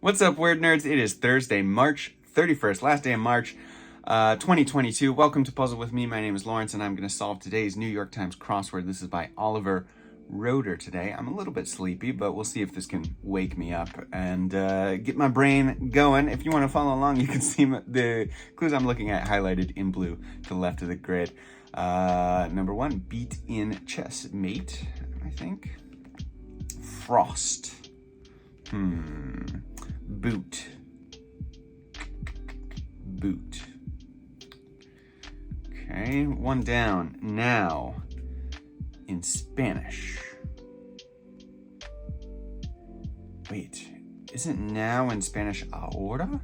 What's up, word nerds? It is Thursday, March 31st, last day of March 2022. Welcome to Puzzle with me. My name is Lawrence, and I'm going to solve today's New York Times crossword. This is by Oliver Roeder today. I'm a little bit sleepy, but we'll see if this can wake me up and get my brain going. If you want to follow along, you can see the clues I'm looking at highlighted in blue to the left of the grid. Number one, beat in chess, mate, I think. Frost. Boot. Boot. Okay, one down. Now, in Spanish. Wait, isn't now in Spanish ahora?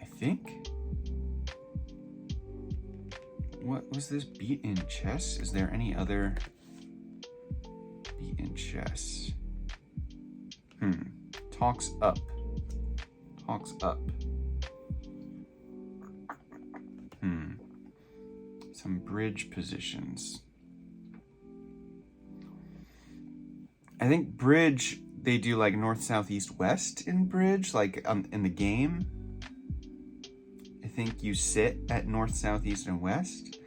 I think. What was this? Beat in chess? Is there any other beat in chess? Talks up. Talks up. Some bridge positions. I think bridge, they do like north, south, east, west in bridge, like in the game. I think you sit at north, south, east, and west.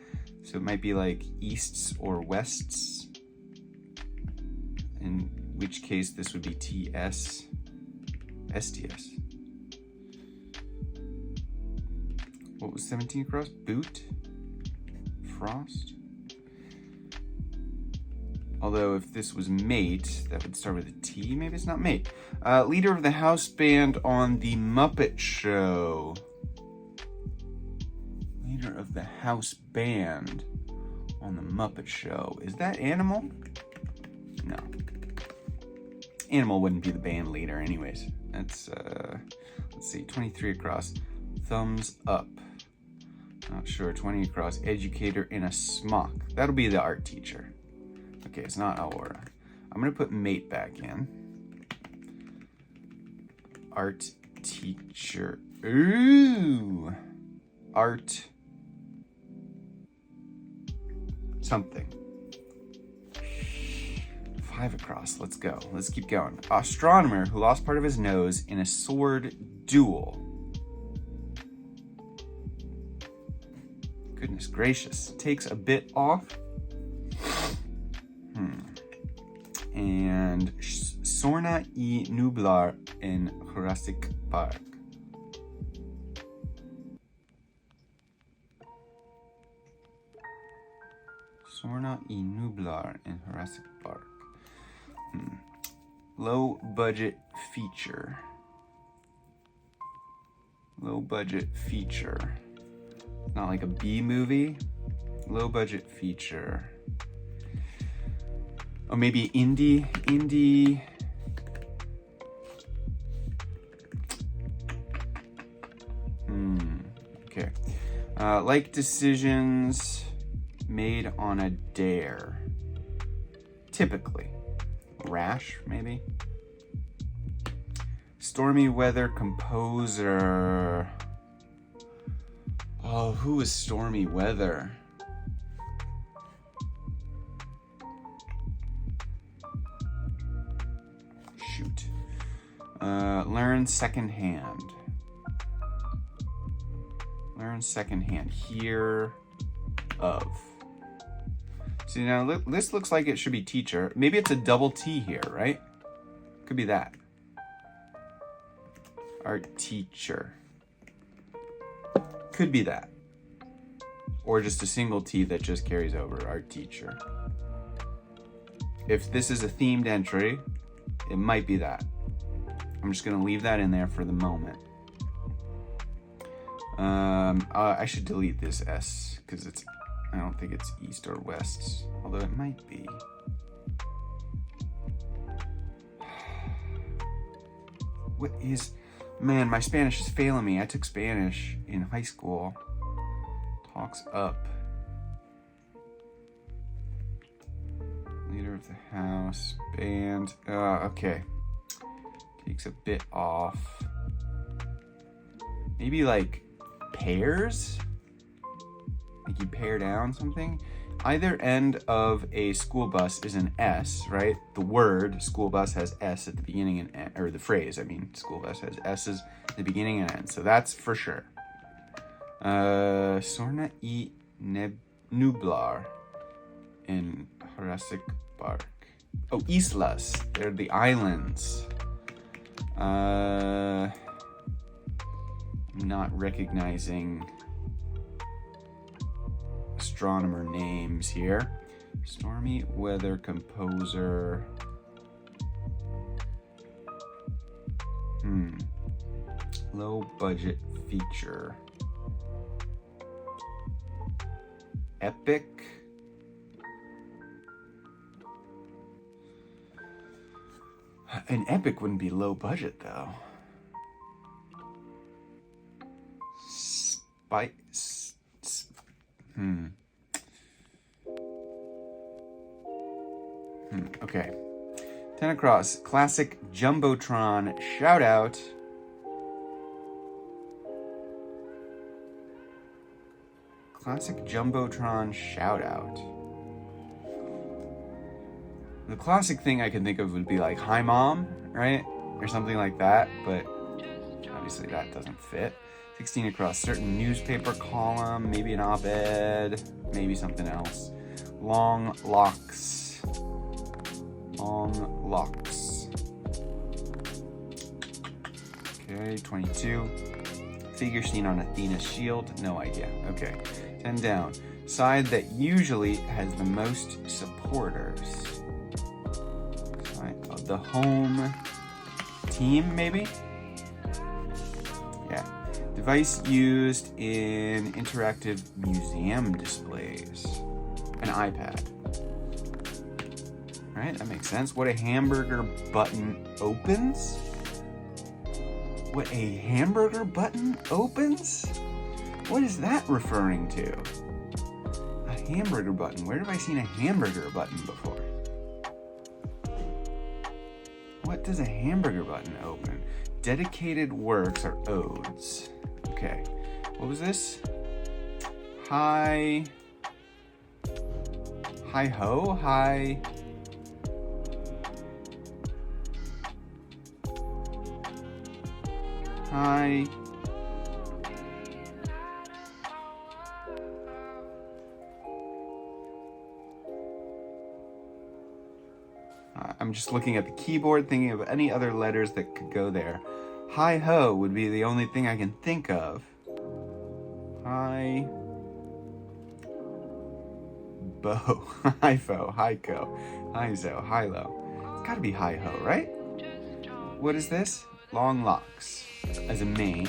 So it might be like easts or wests. In which case this would be TS, STS. What was 17 across? Boot? Frost? Although if this was mate, that would start with a T. Maybe it's not mate. Leader of the house band on the Muppet Show. Leader of the house band on the Muppet Show. Is that Animal? No. Animal wouldn't be the band leader anyways. That's, let's see, 23 across. Thumbs up. Not sure. 20 across. Educator in a smock. That'll be the art teacher. Okay, it's not Aurora. I'm going to put mate back in. Art teacher. Ooh. Art something. 5 across. Let's go. Let's keep going. Astronomer who lost part of his nose in a sword duel. Goodness gracious. Takes a bit off. And Sorna y Nublar in Jurassic Park. Sorna y Nublar in Jurassic Park. Low budget feature. Low budget feature. Not like a B movie. Low budget feature. Oh, maybe indie. Okay. Like decisions made on a dare. Typically. Rash, maybe. Stormy weather composer. Oh, who is stormy weather? Shoot. Learn secondhand. Learn secondhand. Hear of. See, now this looks like it should be teacher. Maybe it's a double T here, right? Could be that. Art teacher. Could be that. Or just a single T that just carries over, art teacher. If this is a themed entry, it might be that. I'm just gonna leave that in there for the moment. I should delete this S because I don't think it's east or west, although it might be. What is, man, my Spanish is failing me. I took Spanish in high school. Talks up. Leader of the house, band, okay. Takes a bit off. Maybe like pairs? Like you pare down something? Either end of a school bus is an S, right? The word school bus has S at the beginning and end, or the phrase, I mean, school bus has S's at the beginning and end. So that's for sure. Sorna I Nublar in Jurassic Park. Oh, islas. They're the islands. I'm not recognizing astronomer names here. Stormy weather composer. Low budget feature. Epic. An epic wouldn't be low budget though. Okay. 10 across. Classic Jumbotron shout out. Classic Jumbotron shout out. The classic thing I can think of would be like, hi mom, right? Or something like that, but obviously that doesn't fit. 16 across. Certain newspaper column, maybe an op-ed, maybe something else. Long locks. Long locks. Okay, 22. Figure seen on Athena's shield, no idea. Okay, 10 down. Side that usually has the most supporters. Side of the home team, maybe? Yeah. Device used in interactive museum displays. An iPad. Right, that makes sense. What a hamburger button opens? What a hamburger button opens? What is that referring to? A hamburger button. Where have I seen a hamburger button before? What does a hamburger button open? Dedicated works are odes. Okay. What was this? Hi ho? Hi. Hi. I'm just looking at the keyboard, thinking of any other letters that could go there. Hi ho would be the only thing I can think of. Hi. Bo. Hi fo. Hi ko. Hi zo. Hi lo. It's gotta be hi ho, right? What is this? Long locks. As a main.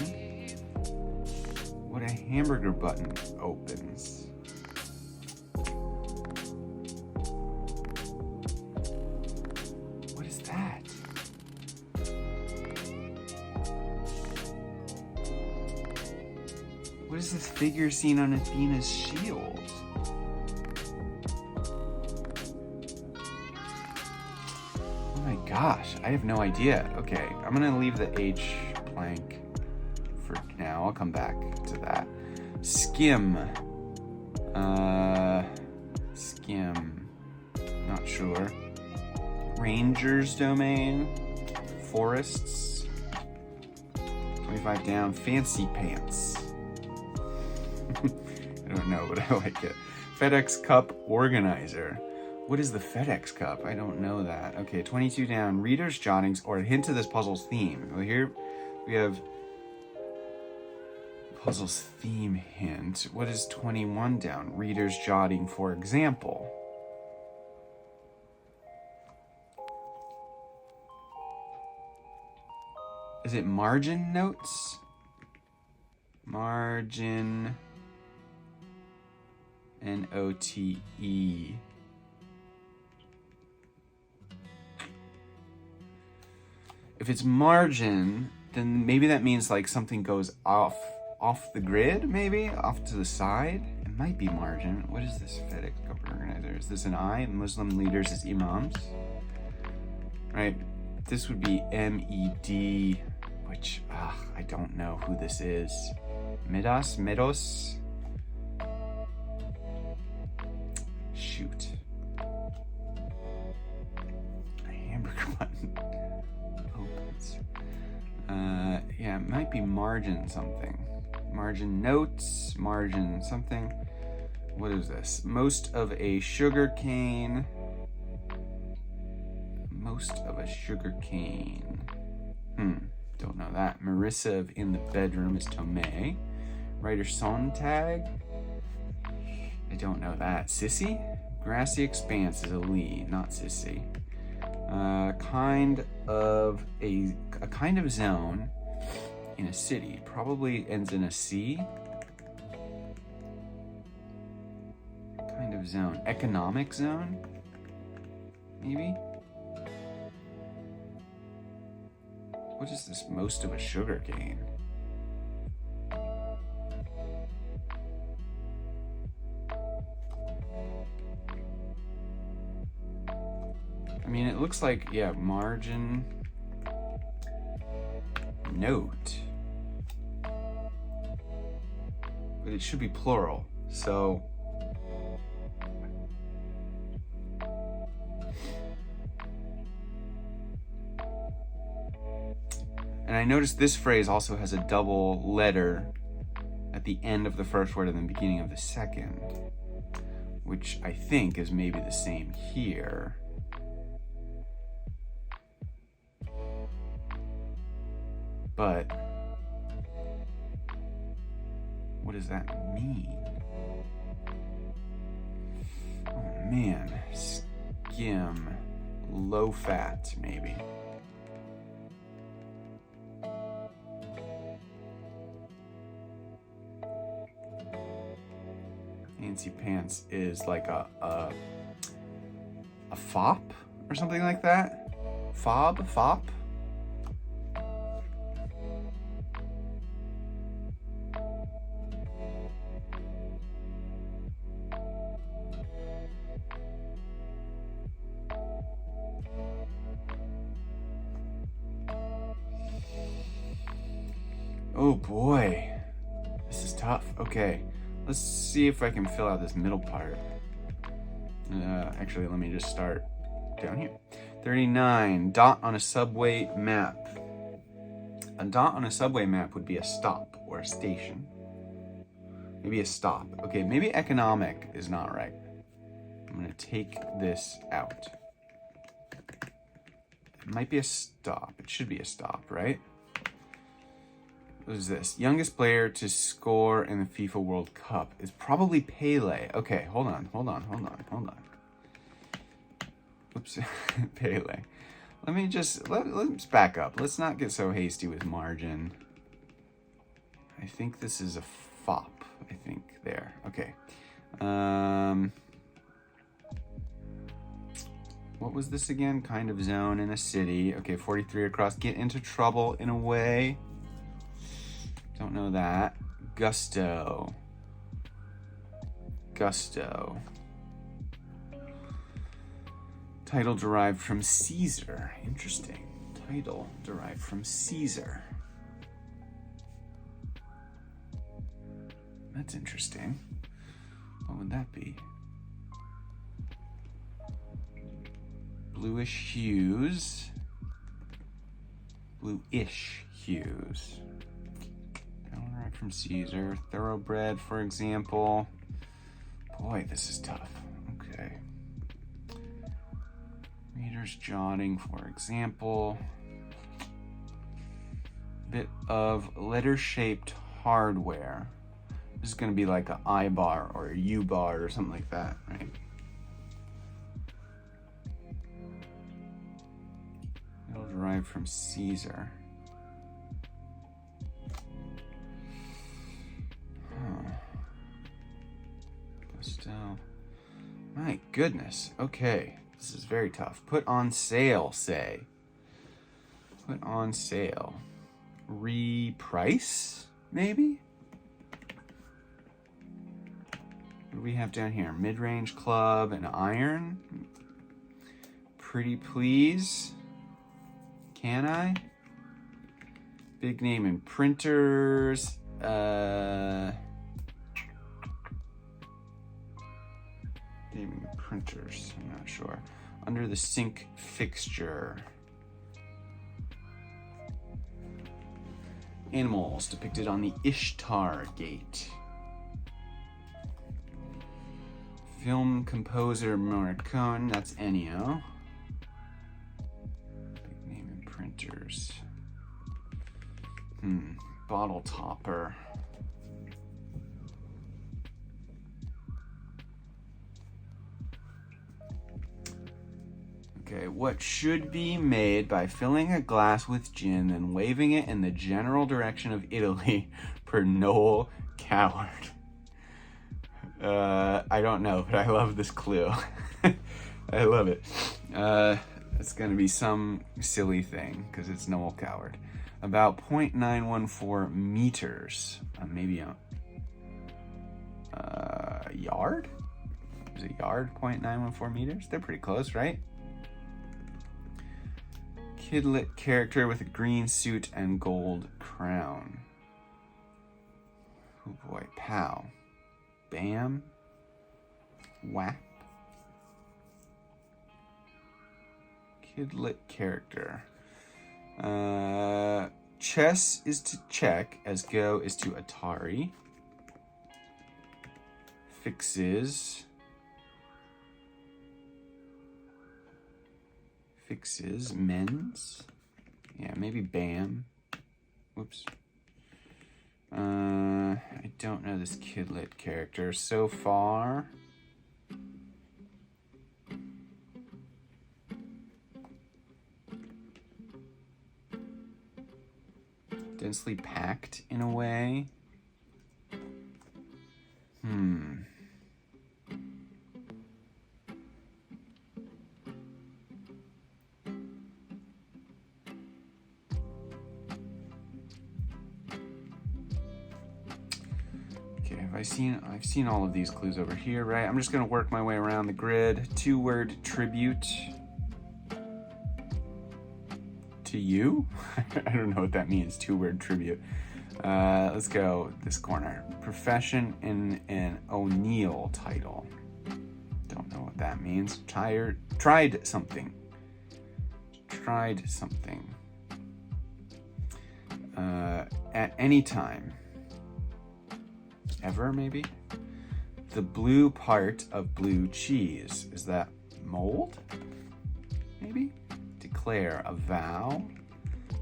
What a hamburger button opens. What is that? What is this figure seen on Athena's shield? Oh my gosh, I have no idea. Okay, I'm gonna leave the H blank for now. I'll come back to that. Skim. Skim. Not sure. Ranger's domain. Forests. 25 down. Fancy pants. I don't know, but I like it. FedEx Cup organizer. What is the FedEx Cup? I don't know that. Okay, 22 down. Reader's jottings or a hint to this puzzle's theme. Well, here we have puzzle's theme hint. What is 21 down? Reader's jotting, for example. Is it margin notes? Margin. N-O-T-E. If it's margin, then maybe that means like something goes off the grid, maybe? Off to the side? It might be margin. What is this FedEx Cup organizer? Is this an I? Muslim leaders as imams? Right? This would be M-E-D, which, I don't know who this is. Medos? shoot. A hamburger button. Opens. Yeah, it might be margin something. Margin notes, margin something. What is this? Most of a sugar cane. Most of a sugar cane. Don't know that. Marissa of In the Bedroom is Tomei. Writer Sontag. I don't know that. Sissy? Grassy Expanse is a Lee, not Sissy. Kind of a kind of zone in a city. Probably ends in a C. Kind of zone. Economic zone? Maybe? What is this? Most of a sugar cane. I mean, it looks like, yeah, margin note. But it should be plural, so. And I noticed this phrase also has a double letter at the end of the first word and the beginning of the second, which I think is maybe the same here. But what does that mean? Oh man, skim, low fat maybe. Fancy pants is like a fop or something like that. Fop. Oh boy, this is tough. Okay. Let's see if I can fill out this middle part. Actually, let me just start down here. 39, dot on a subway map. A dot on a subway map would be a stop or a station. Maybe a stop. Okay, maybe economic is not right. I'm gonna take this out. It might be a stop. It should be a stop, right? What is this? Youngest player to score in the FIFA World Cup is probably Pele. Okay, hold on. Oops, Pele. Let's back up. Let's not get so hasty with margin. I think this is a fop. I think there. Okay. What was this again? Kind of zone in a city. Okay, 43 across. Get into trouble in a way. Don't know that. Gusto. Title derived from Caesar. Interesting. Title derived from Caesar. That's interesting. What would that be? Bluish hues. Bluish hues. Derived from Caesar. Thoroughbred, for example. Boy, this is tough. Okay. Reader's jotting, for example. Bit of letter-shaped hardware. This is going to be like an I bar or a U bar or something like that, right? It'll derive from Caesar. Gusto. My goodness. Okay. This is very tough. Put on sale, say. Put on sale. Reprice, maybe? What do we have down here? Mid-range club and iron. Pretty please. Can I? Big name in printers. Big Gaming printers, I'm not sure. Under the sink fixture. Animals depicted on the Ishtar Gate. Film composer Morricone, that's Ennio. Big name in printers. Bottle topper. Okay, what should be made by filling a glass with gin, then waving it in the general direction of Italy, per Noel Coward. I don't know, but I love this clue. I love it. It's gonna be some silly thing, because it's Noel Coward. About 0.914 meters. Maybe a yard? Is a yard 0.914 meters? They're pretty close, right? Kidlit character with a green suit and gold crown. Oh boy, pow. Bam. Whap. Kidlit character. Chess is to check, as Go is to Atari. Fixes. Men's. Yeah, maybe Bam. Whoops. I don't know this Kidlit character so far. Densely packed in a way. Okay, I've seen all of these clues over here, right? I'm just gonna work my way around the grid. 2-word tribute. To you? I don't know what that means, 2-word tribute. Let's go this corner. Profession in an O'Neill title. Don't know what that means. Tried something. At any time. Ever, maybe? The blue part of blue cheese. Is that mold? Maybe? Declare a vow.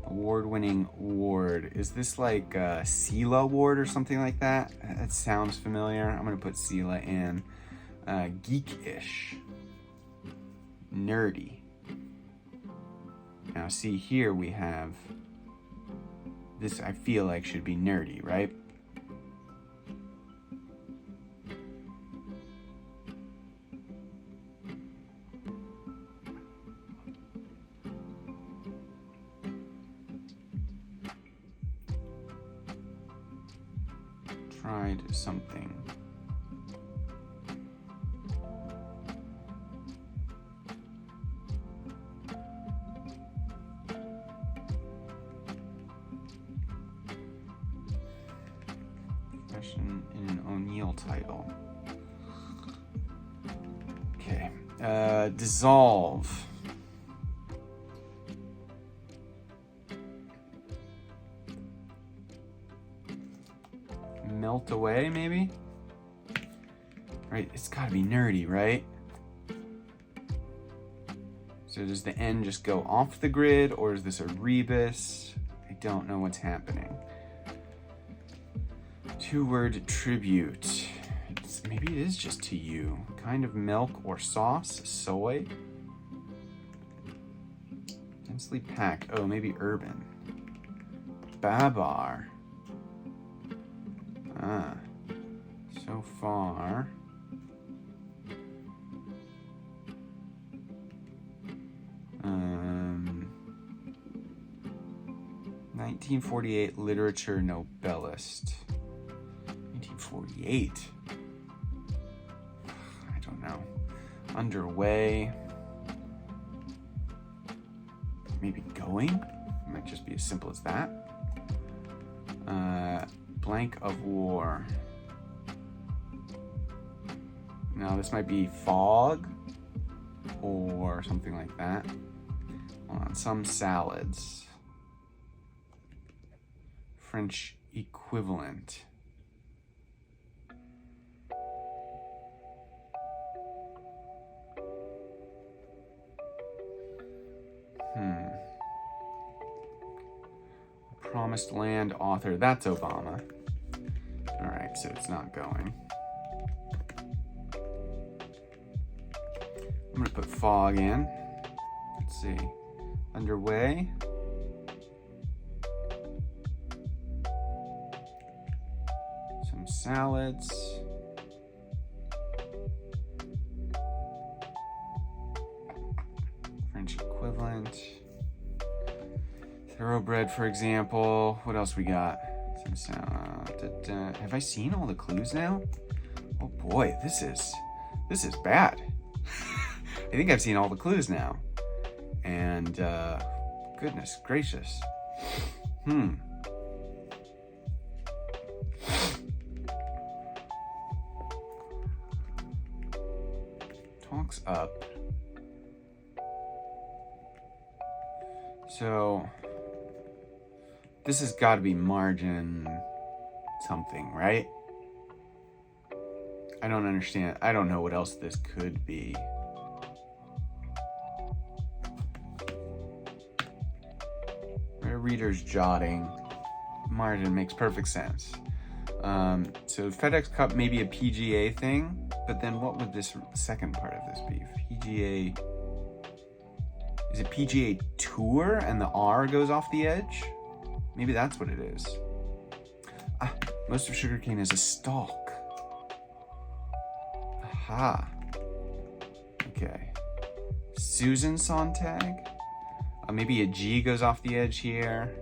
Award-winning award. Is this like a Sela Award or something like that? That sounds familiar. I'm gonna put Sela in. Geekish. Nerdy. Now see here we have this. I feel like should be nerdy, right? Tried something. Profession in an O'Neill title. Okay. Dissolve. Melt away, maybe? Right, it's gotta be nerdy, right? So does the N just go off the grid, or is this a rebus? I don't know what's happening. 2-word tribute. Maybe it is just to you. Kind of milk or sauce, soy. Densely packed. Oh, maybe urban. Babar. So far. 1948 literature nobelist. 1948. I don't know. Underway. Maybe going? It might just be as simple as that. Blank of war. Now this might be fog or something like that. Hold on, some salads. French equivalent. Promised Land author. That's Obama. All right, so it's not going. I'm gonna put fog in. Let's see. Underway. Some salads. French equivalent. Thoroughbred, for example. What else we got? Some sound. Have I seen all the clues now? Oh boy, this is bad. I think I've seen all the clues now. And goodness gracious. Talks up. So this has got to be margin something, right? I don't understand. I don't know what else this could be. Reader's jotting. Margin makes perfect sense. So FedEx Cup may be a PGA thing, but then what would this second part of this be? PGA. Is it PGA Tour and the R goes off the edge? Maybe that's what it is. Most of sugarcane is a stalk. Aha. Okay. Susan Sontag? Maybe a G goes off the edge here.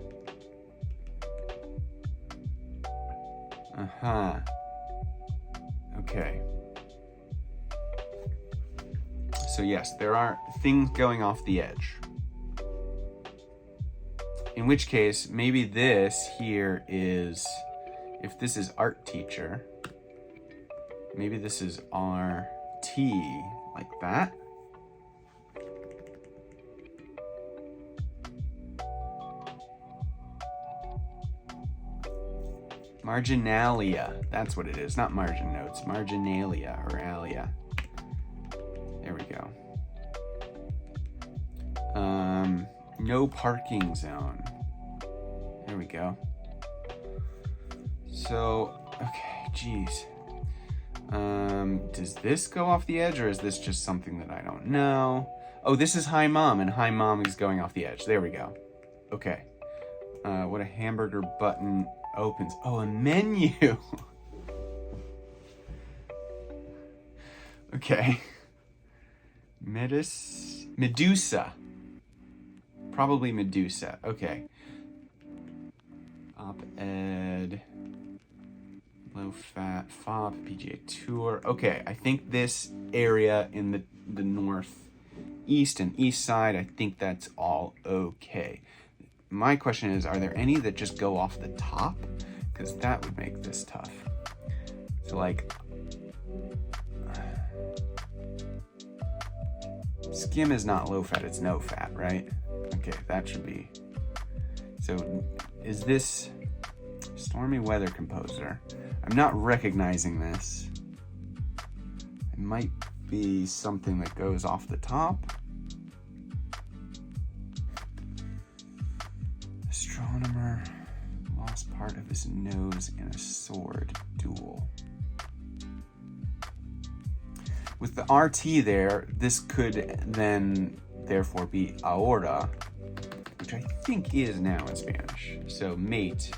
Okay. So yes, there are things going off the edge. In which case, maybe this here is, if this is art teacher, maybe this is RT, like that. Marginalia, that's what it is, not margin notes, marginalia or alia. There we go. No parking zone. There we go. So, okay, geez. Does this go off the edge or is this just something that I don't know? Oh, this is Hi Mom, and Hi Mom is going off the edge. There we go. Okay. What a hamburger button opens. Oh, a menu. Okay. Medusa. Probably Medusa. Okay. Op-ed. Low fat. FOB. PGA Tour. Okay, I think this area in the northeast and east side, I think that's all okay. My question is, are there any that just go off the top? Because that would make this tough. So like, skim is not low fat, it's no fat, right? Okay, that should be. So is this stormy weather composer? I'm not recognizing this. It might be something that goes off the top. Astronomer lost part of his nose in a sword duel. With the RT there, this could then therefore be ahora, which I think is now in Spanish. So mate.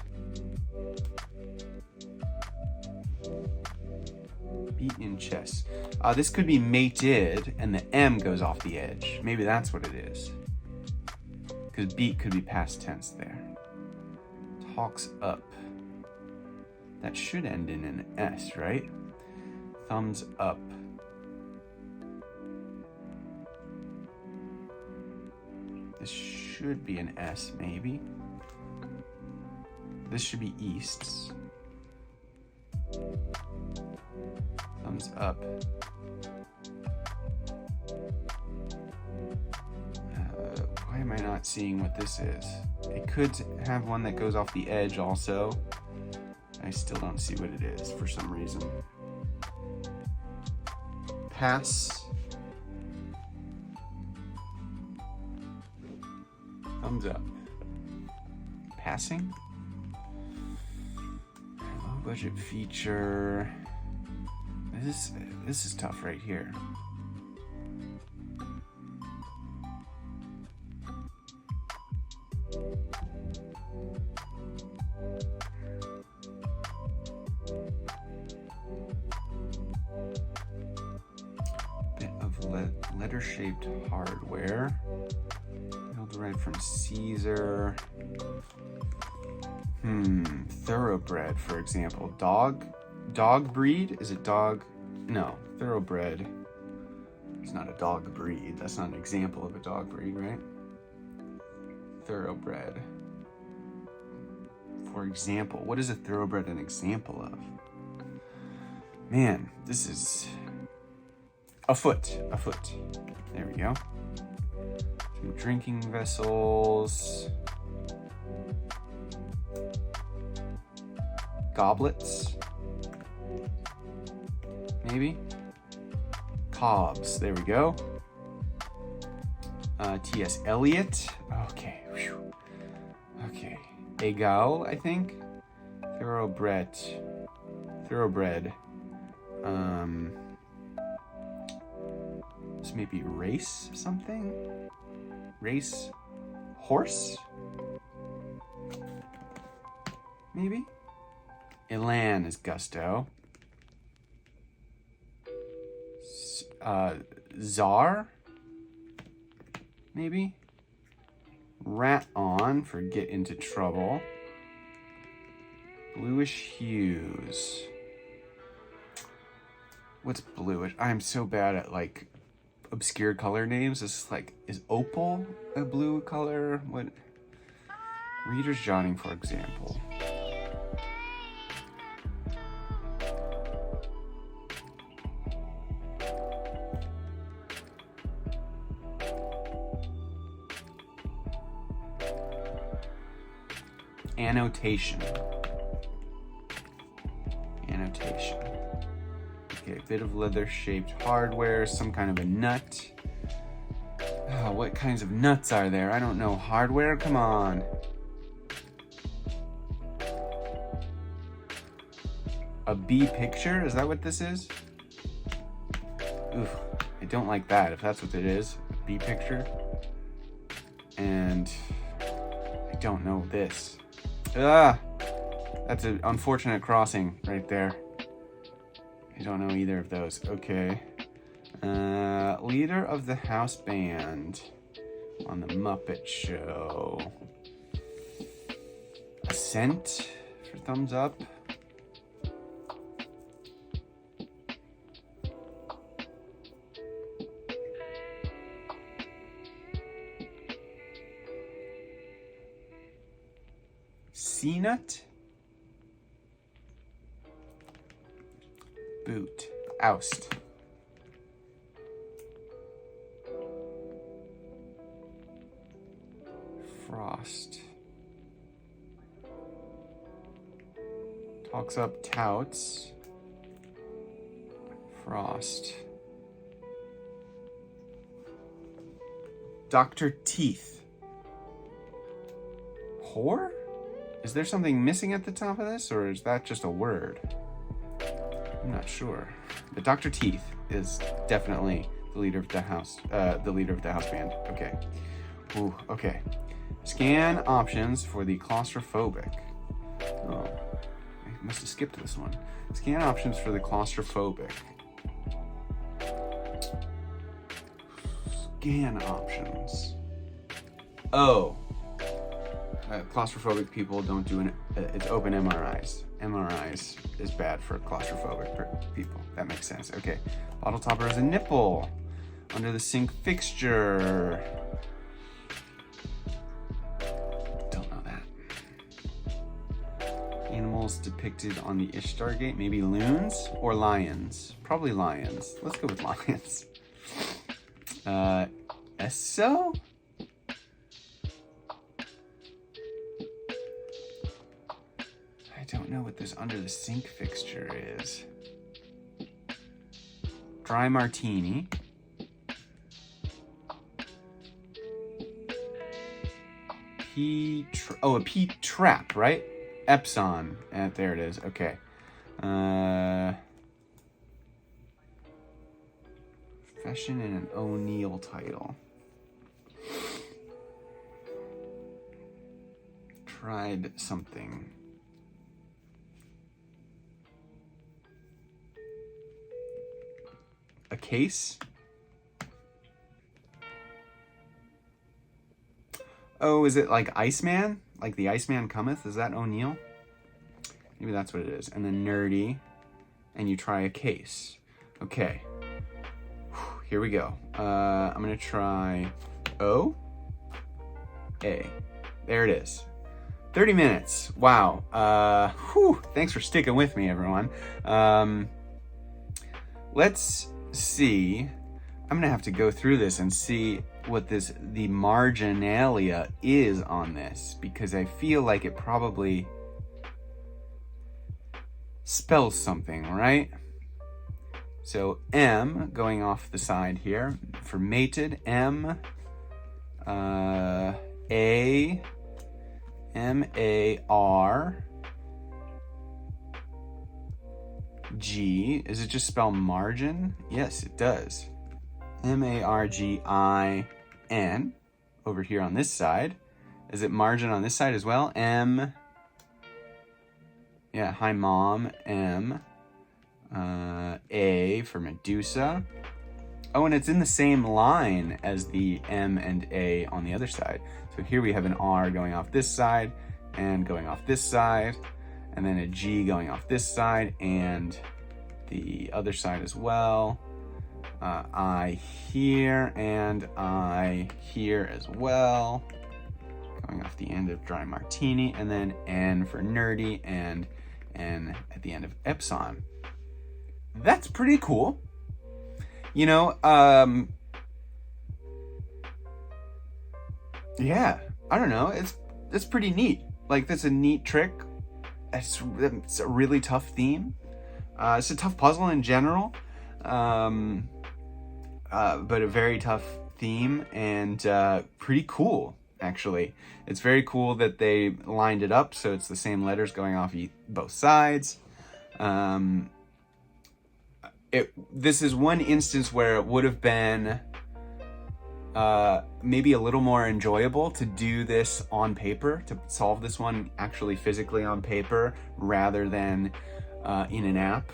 Beat in chess. This could be mated, and the M goes off the edge. Maybe that's what it is. Because beat could be past tense there. Talks up. That should end in an S, right? Thumbs up. This should be an S, maybe. This should be easts. Thumbs up. I not seeing what this is? It could have one that goes off the edge also. I still don't see what it is for some reason. Pass. Thumbs up. Passing? Low budget feature. This is tough right here. Bit of letter-shaped hardware. Derived from Caesar. Thoroughbred, for example. Dog breed? Is it dog? No, thoroughbred. It's not a dog breed. That's not an example of a dog breed, right? Thoroughbred. For example, what is a thoroughbred an example of? Man, this is a foot. There we go. Some drinking vessels. Goblets. Maybe. Cobs. There we go. T.S. Eliot. Okay. Whew. Okay. Egal, I think. Thoroughbred. This may be race something. Race horse? Maybe? Elan is gusto. Czar? Maybe? Rat on for get into trouble. Bluish hues. What's bluish? I'm so bad at like obscure color names. This is like, is opal a blue color? What? Reader's jotting, for example. Annotation. Okay, a bit of leather-shaped hardware, some kind of a nut. Oh, what kinds of nuts are there? I don't know. Hardware? Come on. A bee picture? Is that what this is? Oof, I don't like that, if that's what it is. A bee picture. And I don't know this. That's an unfortunate crossing right there. I don't know either of those. Okay. Leader of the house band on the Muppet Show. Ascent for thumbs up. C-nut. Boot. Oust. Frost. Talks up touts. Frost. Dr. Teeth. Whore? Is there something missing at the top of this, or is that just a word? I'm not sure. But Dr. Teeth is definitely the leader of the house band. Okay. Ooh, okay. Scan options for the claustrophobic. Oh, I must have skipped this one. Scan options for the claustrophobic. Scan options. Oh. Claustrophobic people don't do it's open MRIs. MRIs is bad for claustrophobic people. That makes sense. Okay. Bottle topper is a nipple under the sink fixture. Don't know that. Animals depicted on the Ishtar Gate. Maybe loons or lions. Probably lions. Let's go with lions. Esso? don't know what this under the sink fixture is. Dry martini. A P-trap, right? Epson. There it is. Okay. Profession and an O'Neill title. Tried something. A case? Oh, is it like Iceman? Like the Iceman Cometh? Is that O'Neill? Maybe that's what it is. And then nerdy. And you try a case. Okay. Here we go. I'm going to try O. A. There it is. 30 minutes. Wow. Thanks for sticking with me, everyone. Let's see. I'm going to have to go through this and see what the marginalia is on this, because I feel like it probably spells something, right? So M going off the side here for mated. M, A, M-A-R, G. Is it just spell margin? Yes, it does. M-A-R-G-I-N over here on this side. Is it margin on this side as well? M. Yeah, hi mom. M. A for Medusa. Oh, and it's in the same line as the M and A on the other side. So here we have an R going off this side and going off this side, and then a G going off this side and the other side as well. I here and I here as well, going off the end of dry martini, and then N for nerdy and N at the end of Epson. That's pretty cool. You know, yeah, I don't know. It's pretty neat. Like, that's a neat trick. It's a really tough theme. It's a tough puzzle in general. But a very tough theme and pretty cool, actually. It's very cool that they lined it up so it's the same letters going off both sides. This is one instance where it would have been maybe a little more enjoyable to do this on paper, to solve this one actually physically on paper rather than in an app,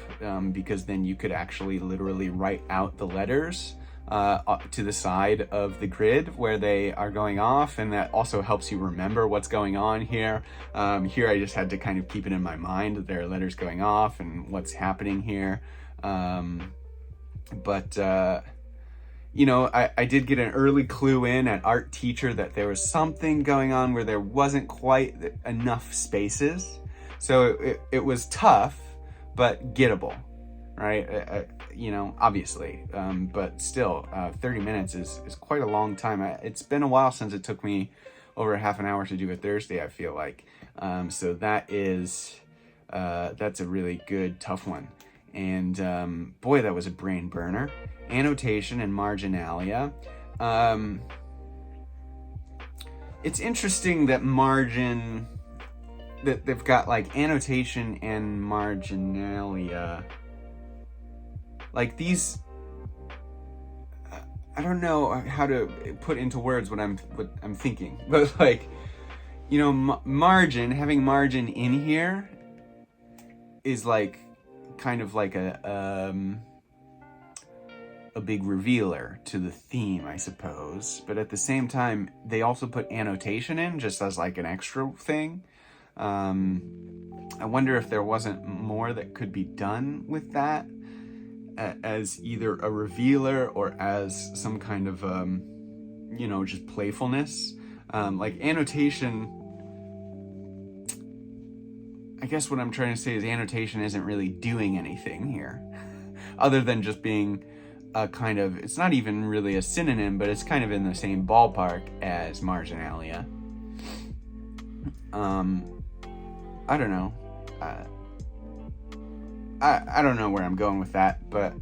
because then you could actually literally write out the letters to the side of the grid where they are going off, and that also helps you remember what's going on here. Here I just had to kind of keep it in my mind that there are letters going off and what's happening here. You know, I did get an early clue in at art teacher that there was something going on where there wasn't quite enough spaces. So it was tough, but gettable, right? You know, obviously, but still, 30 minutes is quite a long time. It's been a while since it took me over half an hour to do a Thursday, I feel like. So that's a really good, tough one. And boy, that was a brain burner. Annotation and marginalia. It's interesting that margin, that they've got like annotation and marginalia. Like these, I don't know how to put into words what I'm thinking, but like, you know, margin, having margin in here is like kind of like a big revealer to the theme, I suppose. But at the same time, they also put annotation in just as like an extra thing. I wonder if there wasn't more that could be done with that as either a revealer or as some kind of, you know, just playfulness. Like annotation, I guess what I'm trying to say is annotation isn't really doing anything here other than just being a kind of, it's not even really a synonym, but it's kind of in the same ballpark as marginalia. I don't know. I don't know where I'm going with that, but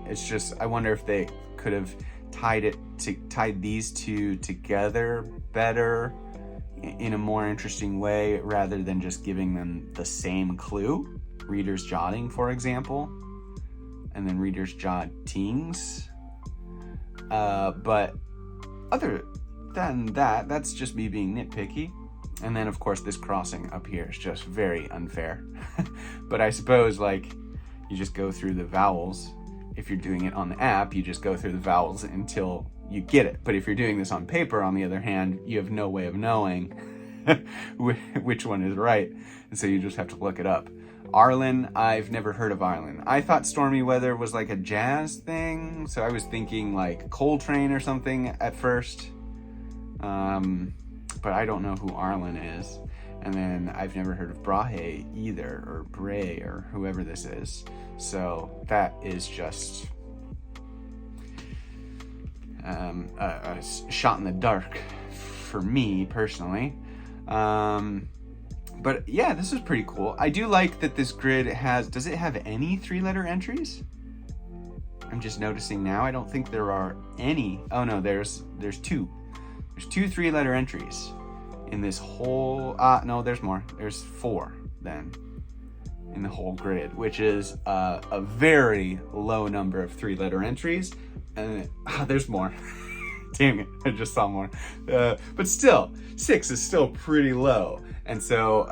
it's just, I wonder if they could have tied these two together better in a more interesting way, rather than just giving them the same clue. Reader's jotting, for example, and then reader's jottings. But other than that, that's just me being nitpicky. And then, of course, this crossing up here is just very unfair. But I suppose, like, you just go through the vowels. If you're doing it on the app, you just go through the vowels until you get it. But if you're doing this on paper, on the other hand, you have no way of knowing which one is right. And so you just have to look it up. Arlen, I've never heard of Arlen. I thought stormy weather was like a jazz thing. So I was thinking like Coltrane or something at first. But I don't know who Arlen is. And then I've never heard of Brahe either, or Bray, or whoever this is. So that is just a shot in the dark for me personally. But yeah, this is pretty cool. I do like that this grid does it have any 3-letter entries? I'm just noticing now. I don't think there are any. Oh no, there's two. There's 2 3-letter entries in this whole, no, there's more. There's 4 then in the whole grid, which is a very low number of 3-letter entries. And there's more. Dang it, I just saw more. But still, 6 is still pretty low. And so,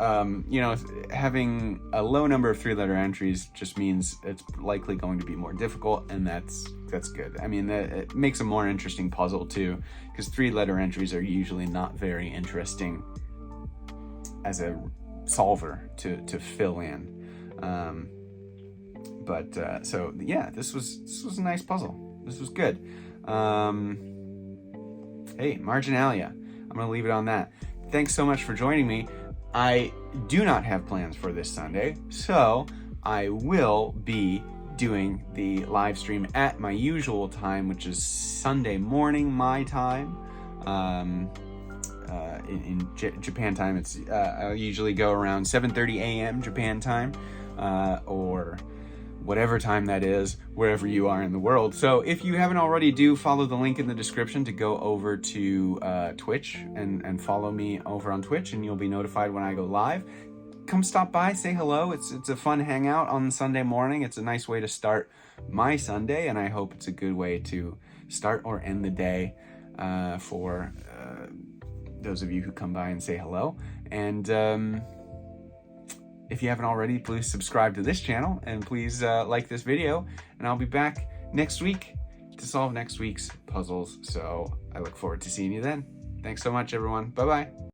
you know, having a low number of 3-letter entries just means it's likely going to be more difficult, and that's good. I mean, it makes a more interesting puzzle too, because 3-letter entries are usually not very interesting as a solver to fill in. So yeah, this was a nice puzzle. This was good. Hey, marginalia. I'm gonna leave it on that. Thanks so much for joining me. I do not have plans for this Sunday, so I will be doing the live stream at my usual time, which is Sunday morning my time. In Japan time, it's I usually go around 7:30 a.m. Japan time, or whatever time that is, wherever you are in the world. So if you haven't already, do follow the link in the description to go over to Twitch and follow me over on Twitch, and you'll be notified when I go live. Come stop by, say hello. It's a fun hangout on Sunday morning. It's a nice way to start my Sunday, and I hope it's a good way to start or end the day for those of you who come by and say hello. And if you haven't already, please subscribe to this channel, and please like this video, and I'll be back next week to solve next week's puzzles. So I look forward to seeing you then. Thanks so much, everyone. Bye-bye.